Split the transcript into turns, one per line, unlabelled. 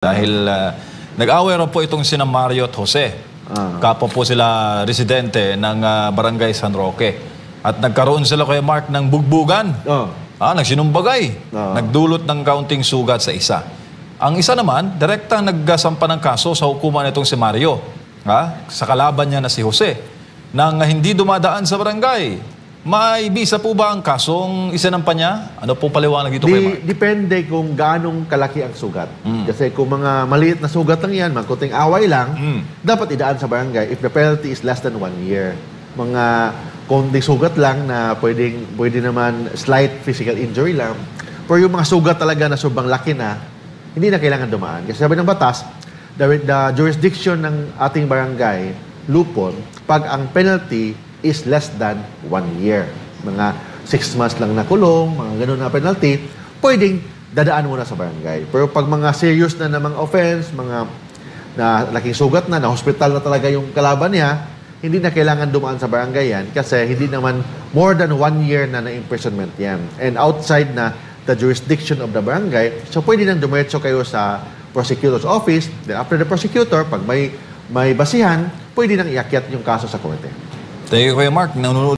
Dahil nag-away raw po itong sina Mario at Jose. Kapwa po sila residente ng Barangay San Roque. At nagkaroon sila kay Mark ng bugbugan. Nagsinumbagay. Nagdulot ng kaunting sugat sa isa. Ang isa naman, direktang nagsampa ng kaso sa hukuman itong si Mario. Sa kalaban niya na si Jose. Nang hindi dumadaan sa barangay. May bisa po ba ang kasong isinampa niya? Ano po paliwanag dito kay Mark?
Depende kung gaanong kalaki ang sugat. Kasi kung mga maliit na sugat lang yan, magkuting away lang, dapat idaan sa barangay if the penalty is less than 1 year. Mga konting sugat lang na pwede naman slight physical injury lang. Pero yung mga sugat talaga na sobrang laki na, hindi na kailangan dumaan. Kasi sabi ng batas, the jurisdiction ng ating barangay, lupon, pag ang penalty is less than 1 year. Mga 6 months lang na kulong, mga ganun na penalty, pwedeng dadaan muna sa barangay. Pero pag mga serious na namang offense, mga na laking sugat na hospital na talaga yung kalaban niya, hindi na kailangan dumaan sa barangay yan kasi hindi naman more than 1 year na imprisonment yan. And outside na the jurisdiction of the barangay, so pwede nang dumiretso kayo sa prosecutor's office. Then after the prosecutor, pag may basihan, pwede nang iakyat yung kaso sa korte.
Thank you, Kuya Mark.